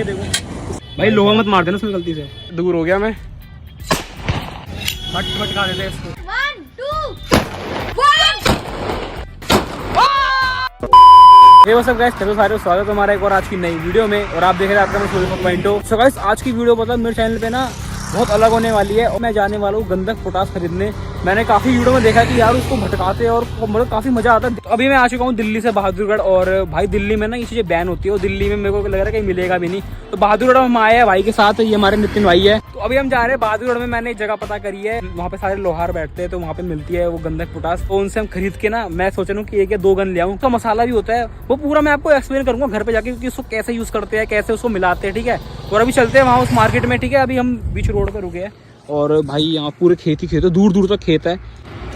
है देखो भाई, लोहा मत मार देना इसमें गलती से। दूर हो गया मैं, फट खा देते हैं इसको। 1 2 ये वो सब गाइस, चलो सारे स्वागत है हमारा एक और आज की नई वीडियो में। और आप देख रहे हैं आपका मैं सूर्य पॉइंटो। सो गाइस आज की वीडियो मतलब मेरे चैनल पे ना बहुत अलग होने वाली है और मैं जाने वाला हूँ गंधक पोटास खरीदने। मैंने काफी वीडियो में देखा कि यार उसको भटकाते हैं और मतलब काफी मजा आता है। अभी मैं आ चुका हूँ दिल्ली से बहादुरगढ़, और भाई दिल्ली में ना ये चीजें बैन होती है और दिल्ली में मेरे को लग रहा है कहीं मिलेगा भी नहीं। तो बहादुरगढ़ हम आए हैं भाई के साथ, ये हमारे नितिन भाई है। तो अभी हम जा रहे हैं बहादुरगढ़ में। मैंने एक जगह पता करी है, वहाँ पे सारे लोहार बैठते हैं, तो वहाँ पे मिलती है वो गंधक पोटास। तो उनसे हम खरीद के ना, मैं सोच रहा हूँ कि 1 या 2 गन ले आऊँ। तो मसाला भी होता है, वो पूरा मैं आपको एक्सप्लेन करूंगा घर पे जाके कि उसको कैसे यूज करते हैं, कैसे उसको मिलाते हैं, ठीक है। और अभी चलते हैं वहाँ उस मार्केट में, ठीक है। अभी हम बीच रोड पे रुके हैं और भाई यहाँ पूरे खेत ही खेत है, दूर दूर तक खेत है।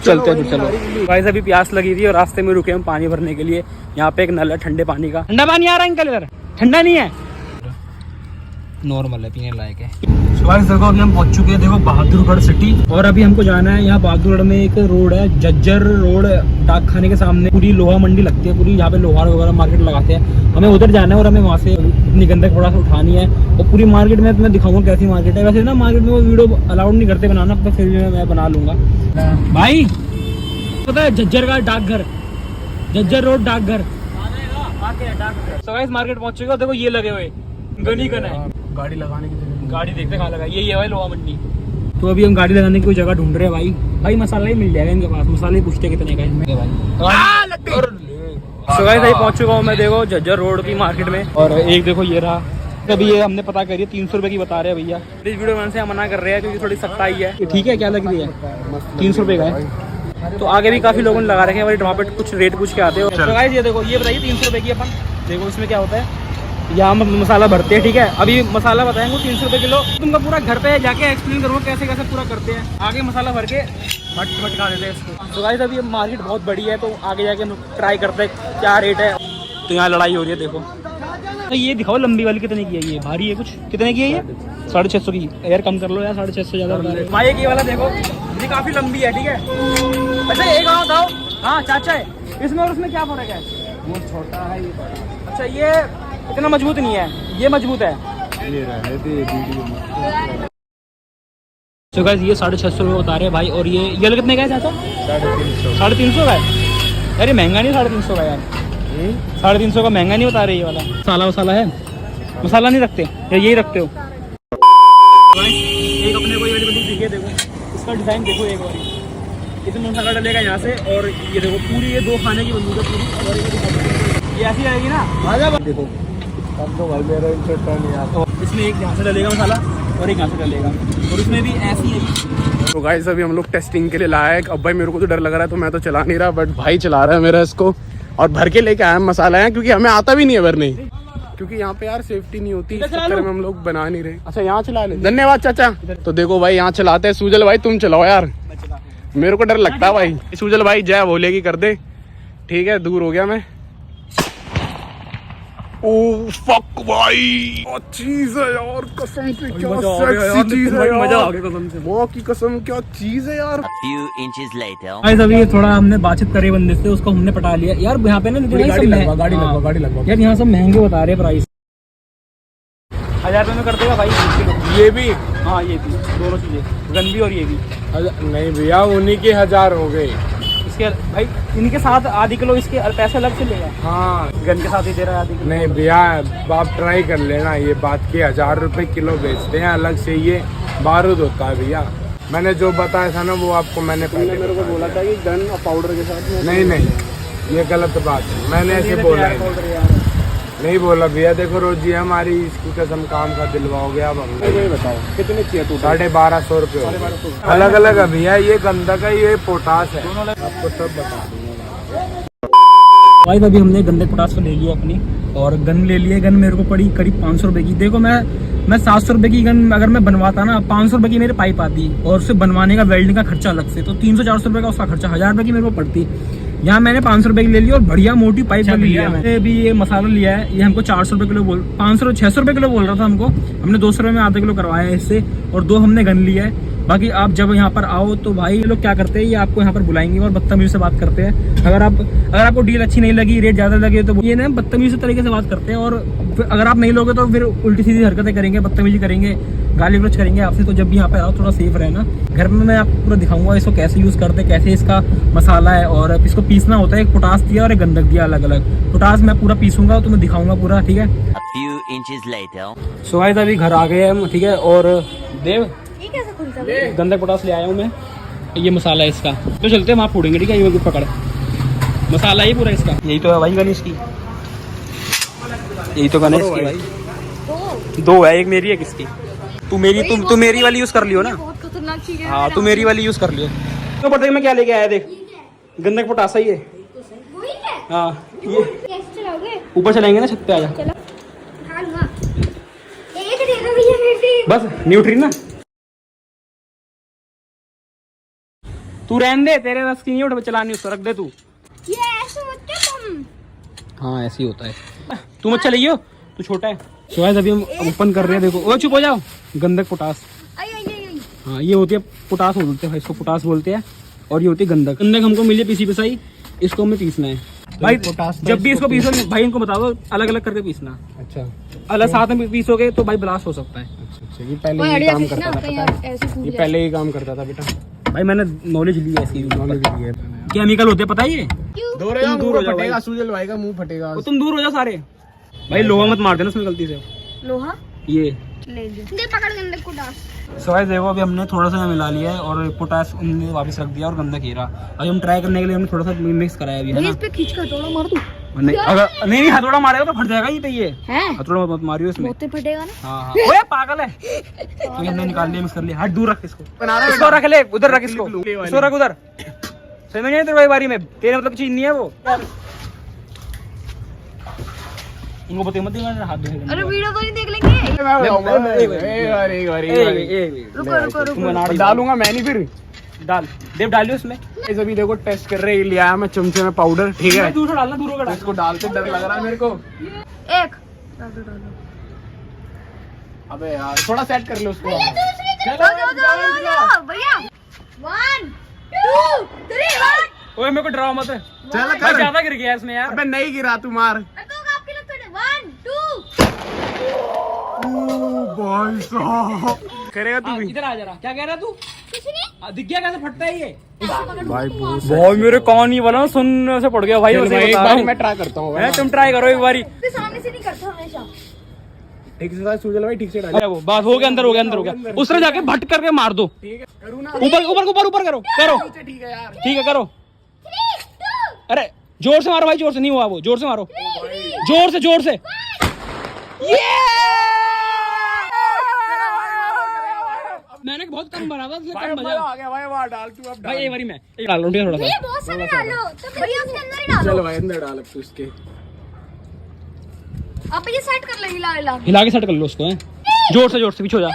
चलते हैं चलो भाई, अभी प्यास लगी थी और रास्ते में रुके हम पानी भरने के लिए। यहाँ पे एक नल है ठंडे पानी का। ठंडा पानी आ रहा है अंकल इधर? ठंडा नहीं है, नॉर्मल है, पीने लायक है। सुबह देखो अभी हम पहुंच चुके हैं, देखो बहादुरगढ़ सिटी। और अभी हमको जाना है, यहाँ बहादुरगढ़ में एक रोड है जज्जर रोड, डाक खाने के सामने पूरी लोहा मंडी लगती है पूरी, जहाँ पे लोहार वगैरह मार्केट लगाते हैं। हमें उधर जाना है और हमें वहाँ से अपनी गंधक थोड़ा सा उठानी है। और पूरी मार्केट में मैं दिखाऊंगा कैसी मार्केट है। वैसे ना मार्केट में वो वीडियो अलाउड नहीं करते बनाना, तो फिर भी मैं बना लूंगा भाई। पता है जज्जर का डाकघर, जज्जर रोड डाकघर। तो गाइस मार्केट पहुंच चुके हो, देखो ये लगे हुए गन ही गन है। गाड़ी लगाने की गाड़ी देखते कहाँ लगा, ये भाई लोहा मंडी। तो अभी हम गाड़ी लगाने की कोई जगह ढूंढ रहे हैं भाई। भाई मसाला ही मिल जाएगा इनके पास, मसाले पूछते कितने का है भाई। तो गाइस अभी पहुंच चुका हूँ मैं, देखो जज्जर रोड की मार्केट में। और एक देखो ये रहा, अभी ये हमने पता करी है 300 रुपए की बता रहे हैं भैया। इस वीडियो में से हम मना कर रहे हैं क्योंकि थोड़ी सख्ताई है। ठीक है, क्या लग रही है? 300 रुपए का है। तो आगे भी काफी लोगों ने लगा रखे हैं, वही वहाँ पे कुछ रेट पूछ के आते हो। तो गाइस ये देखो, ये बताइए 300 रुपए की अपन, देखो इसमें क्या होता है। यहाँ मसाला भरते हैं, ठीक है। अभी मसाला बताएंगे 300 रुपए किलो। तुमको पूरा घर पे जाके एक्सप्लेन करूँगा कैसे कैसे पूरा करते हैं। आगे मसाला भर के भटका देते हैं इसको। तो गाइस अभी मार्केट बहुत बड़ी है, तो आगे जाके हम ट्राई करते हैं क्या रेट है। तो यहाँ लड़ाई हो रही है देखो। तो ये दिखाओ लंबी वाली कितने की है? ये भारी है कुछ, कितने की है ये? 650 की। यार कम कर लो यार, 650 ज़्यादा बता रहे भाई। ये वाला देखो, ये काफ़ी लंबी है, ठीक है। अच्छा एक बात बताओ, हाँ चाचा है, इसमें और उसमें क्या फर्क है? वो छोटा है, ये बड़ा। अच्छा ये इतना मजबूत नहीं है, ये मजबूत है। तो गाइस ये 650 रुपये बता रहे हैं भाई। और ये कितने का है चाचा? 350 का है। अरे महंगा नहीं 350 का यार, 350 का महंगा नहीं बता रहे ये वाला। मसाला वसाला है, मसाला नहीं रखते या यही रखते हो? एक अपने को ये वाली बंदी दिखे, देखो इसका डिज़ाइन देखो एक बार। इसमें मसाला डलेगा यहाँ से, और ये देखो पूरी ये 2 खाने की बंदूक है पूरी। और ये ऐसी आएगी ना, देखो भाई मेरा नहीं आता। इसमें एक यहाँ से डलेगा मसाला और एक यहाँ से डलेगा, और इसमें भी ऐसी है। तो गाइस अभी हम लोग टेस्टिंग के लिए लाए हैं। अब भाई मेरे को तो डर लग रहा है, तो मैं तो चला नहीं रहा, बट भाई चला रहा है मेरा इसको। और भर के लेके आया मसाला है, क्योंकि हमें आता भी नहीं है भरने, क्योंकि यहाँ पे यार सेफ्टी नहीं होती, इस चक्कर में हम लोग बना नहीं रहे। अच्छा यहाँ चला ले, धन्यवाद चाचा। तो देखो भाई यहाँ चलाते हैं। सूजल भाई तुम चलाओ यार, मेरे को डर लगता है भाई। सूजल भाई जय भोले की कर दे, ठीक है। दूर हो गया मैं। ओह फक भाई, क्या चीज है यार, कसम से क्या सेक्सी चीज है यार। मजा आ गया कसम से, माँ की कसम, क्या चीज है यार। गाइस अभी थोड़ा हमने बातचीत करी बंदे से, उसको हमने पटा लिया यार। यहाँ पे ना गाड़ी लगवा यार, यहाँ सब महंगे बता रहे हैं प्राइस। 1000 रुपये में कर देगा भाई ये भी? हाँ ये भी, दोनों चीजें, गन भी और ये भी। नहीं भैया, उन्हीं के 1000 हो गए। इसके भाई इनके साथ आधी किलो इसके पैसे अलग से लेगा। हाँ गन के साथ ही दे रहा है आधी किलो। नहीं भैया, आप ट्राई कर लेना ये बात की, 1000 रुपए किलो बेचते हैं अलग से। ये बारूद होता है भैया, मैंने जो बताया था ना वो आपको मैंने पहले मेरे को बोला था कि गन और पाउडर के साथ। नहीं ये गलत बात है, मैंने ऐसे बोला है। नहीं बोला भैया, देखो रोजी हमारी इसकी कसम काम का दिलवाओगे। अब हम बताओ कितने चाहिए? 1250 रुपये अलग अलग है भैया। ये गंधक है, ये पोटास है, आपको सब बता दूंगा भाई। अभी हमने गंधक पोटास को ले लिया अपनी, और गन ले लिया। गन मेरे को पड़ी करीब 500 रुपये की। देखो मैं 700 रुपये की गन अगर मैं बनवाता ना, 500 रुपये की मेरे पाइप आती, और उससे बनवाने का वेल्डिंग का खर्चा अलग से, तो 300-400 रुपये का उसका खर्चा, 1000 रुपये की मेरे को पड़ती। यहाँ मैंने 500 रुपये की ले ली, और बढ़िया मोटी पाइप लिया मैंने। भी ये मसाला लिया है, ये हमको 400 रुपये किलो 600 रुपये किलो बोल रहा था हमको। हमने 200 रुपये में आधा किलो करवाया है इससे, और 2 हमने गन लिया है। बाकी आप जब यहाँ पर आओ तो भाई ये लोग क्या करते हैं, ये आपको यहाँ पर बुलाएंगे और बदतमीजी से बात करते हैं। अगर आपको डील अच्छी नहीं लगी, रेट ज्यादा लगे, तो ये ना बदतमीजी तरीके से बात करते हैं। और अगर आप नहीं लोगे तो फिर उल्टी सीधी हरकतें करेंगे, बदतमीजी करेंगे, गाली गलौज करेंगे आपसे। तो जब भी यहाँ पे आओ थोड़ा सेफ रहना। घर में मैं आपको पूरा दिखाऊंगा इसको कैसे यूज करते हैं, कैसे इसका मसाला है और इसको पीसना होता है। एक पोटास दिया और एक गंधक दिया अलग अलग। पोटास मैं पूरा पीसूंगा तो मैं दिखाऊंगा पूरा, ठीक है। सो गाइस अभी घर आ गए हम, ठीक है। और देव गंधक पोटास ले आया हूँ मैं, ये मसाला है इसका। तो चलते हैं वहाँ फोड़ेंगे, ठीक है। ये पकड़ मसाला ही पूरा इसका, यही तो है भाई गणेश की, यही तो गणेश की भाई। दो है, एक मेरी है किसकी। तू मेरी वाली यूज कर लियो ना। हाँ तू मेरी वाली यूज कर लियो। तो पता है मैं क्या लेके आया, देख गंधक पोटासा ही है। हाँ ये ऊपर चलाएंगे ना, छत पे आजा। बस न्यूट्रीन ना, तू रहने दे, तेरे बस की नहीं उठ चलानी, उसको रख दे तू। ये ऐसे होते तुम। हाँ ऐसे ही होता है, तू मत चलाइयो, तू छोटा है। तो गाइस अभी हम ओपन कर रहे हैं, देखो। ओ चुप हो जाओ। गंधक पोटास, हाँ ये होती है पोटास बोलते हैं, इसको पोटास बोलते हैं। और ये होती है गंधक। गंधक हमको मिली पीसी पिसाई, इसको हमें पीसना है भाई। पोटास जब भी इसको पीसो भाई, इनको बता दो अलग अलग करके पीसना। अच्छा अलग साथ में पीसोगे तो भाई ब्लास्ट हो सकता है। अच्छा ये पहले ही काम करता था, पता है? ये पहले ही काम करता था बेटा। भाई मैंने नॉलेज ली है इसकी, नॉलेज ली है। केमिकल होते हैं पता है ये। दूर हो जाओ भाई, सूजल भाई का मुंह फटेगा। तुम दूर हो जाओ सारे भाई। लोहा मत मार देना उसमें गलती से। लोहा ये ले दे, पकड़ गंधक पोटास। सो गाइस देखो अभी हमने थोड़ा सा मिला लिया है और पोटास हमने वापस रख दिया और गंधक हीरा। अभी हम ट्राई करने के लिए हमने थोड़ा सा मिक्स कराया अभी, है ना। इस पे खींच कर थोड़ा मार दूं। नहीं अगर नहीं हथौड़ा मारेगा तो फट जाएगा ये। तो ये हथौड़ा मत मारियो इसमें, बहुत फटेगा ना। हां ओए पागल है। तो हमने निकाल लिया, मिक्स कर लिया। हट दूर रख इसको, इसको रख ले उधर, रख इसको रख उधर। समझ में नहीं तेरे बारी में, तेरे मतलब चीज नहीं है वो। इनको बता मत देना, हाथ धोएगा। अरे वीडियो तो नहीं देख लेंगे। रुको डालूंगा मैं नहीं, फिर डाल देव, डालियो उसमें। अभी देखो टेस्ट कर रहे हैं, लिया मैं चमचे में पाउडर, ठीक है। दूर डालना, दूर होगा, इसको डालते डर लग रहा है मेरे को। एक अबे यार थोड़ा सेट कर लो उसको भैया। 1 2 3 ओए मेरे को डराओ मत। चल कर, ज्यादा गिर गया इसमें यार। अबे नहीं गिरा, तू मार। 1 2 भाई साहब करेगा तू भी। इधर आ जरा, क्या कह रहा तू? कुछ नहीं, दिख गया कैसे फटता है ये भाई। मेरे कान ही वाला सुनने से पड़ गया भाई। एक बार मैं ट्राई करता हूँ, तुम ट्राई करो एक बारी। सामने से नहीं करता हमेशा। ठीक से सूजल भाई, ठीक से डाल। वो बात हो गया, अंदर हो गया, अंदर हो गया। उस तरह जाके भट करके मार दो। ठीक है करूँ ना, ऊपर ऊपर ऊपर ऊपर करो करो। ठीक है यार, ठीक है करो। 3 2 अरे जोर से मारो भाई, जोर से नहीं हुआ वो, जोर से मारो, जोर से जोर से। मैंने बहुत कम बना था, इसलिए कम मजा आ गया भाई। वहां डाल तू, अब भाई एक बारी मैं एक डाल रहा हूं थोड़ा सा। ये बहुत सारे डालो तो भैया उसके अंदर ही डालो। चलो भाई अंदर डाल अब तू इसके। अब ये सेट कर ले, हिला के सेट कर लो उसको, हैं जोर से पीछे हो जा।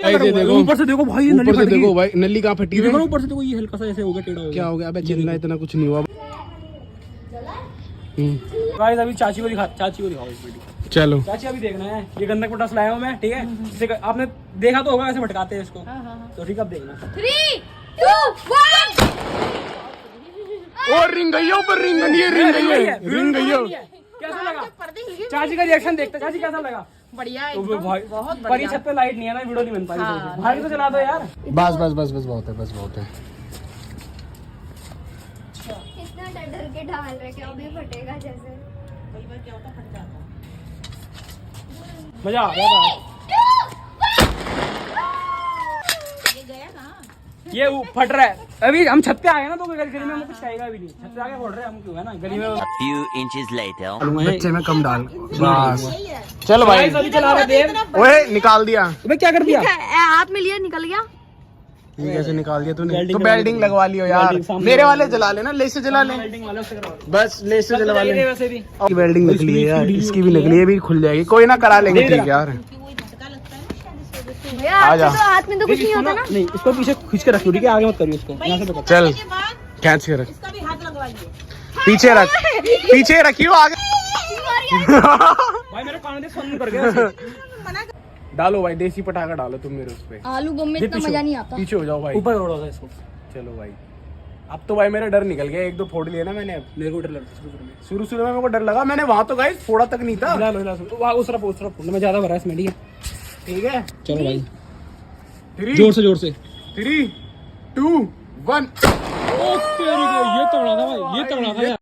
ऊपर से देखो भाई, ऊपर से देखो भाई, नली कहाँ फटी है। ऊपर से देखो ये हल्का सा ऐसे हो गया, टेढ़ा हो गया। क्या हो गया? अबे चिल्ला, इतना कुछ नहीं हुआ। गाइस अभी चाची को दिखाओ इस वीडियो। चलो चाची अभी देखना है, ये गंधक पोटास लाया हूँ मैं, ठीक है। जिससे आपने देखा तो होगा कैसे भटकाते हैं इसको। तो ठीक है अब देखना। 3 2 1 और रिंग गई है ऊपर, रिंग गई है। कैसा लगा चाची का रिएक्शन? देखते चाची कैसा लगा? बढ़िया है भाई, बहुत बढ़िया। छत पे लाइट नहीं है ना, वीडियो नहीं बन पाई। भाई तो चला दो यार। बस बहुत है, बस बहुत है। कितना डर के ढाल रहे, क्या अभी फटेगा जैसे। कई बार क्या होता फट जाता। मजा आ गया था। ये गया ना, ये फट रहा है। अभी हम छत पे आ गए ना, तो गली में हमें कुछ खाएगा भी नहीं। छत पे आके फोड़ रहे हैं हम, क्यों है ना गली में। few inches later बच्चे में कम डाल बस। चलो भाई अभी चला रहे देव। ओए निकाल दिया। अबे क्या कर दिया? हाथ में लिया, निकल गया। ये कैसे निकाल दिया तूने? तो बेल्डिंग लगवा लियो यार। मेरे वाले जला लेना, ले से जला ले, बस ले से जलवा ले। वैसे भी बेल्डिंग निकली है यार, इसकी भी निकली है, भी खुल जाएगी। कोई ना करा लेंगे, ठीक है यार। आजा, हाथ में तो कुछ नहीं होता ना। नहीं इसको पीछे खींच के रखियो, ठीक है? आगे मत करियो इसको, यहाँ से पकड़। चल खींच के रख, पीछे रख, पीछे रखियो, आगे भाई मेरे कान में सुन कर गया। डालो भाई, देसी पटाखा डालो तुम मेरे उस पे। आलू बम में इतना मजा नहीं आता। पीछे हो जाओ भाई। ऊपर उड़ा था इसको। चलो भाई, अब तो भाई मेरा डर निकल गया। एक दो फोड़ लिया ना मैंने। अब मेरे को डर लगता है शुरू में मेरे को डर लगा। मैंने वहां तो गाइस फोड़ा तक नहीं था। हिला लो वहाँ उस तरफ मैं ज्यादा भरा इसमें। ठीक है ठीक है, चलो भाई 3 जोर से 3 2 1। ये तगड़ा था भाई, ये तगड़ा था यार।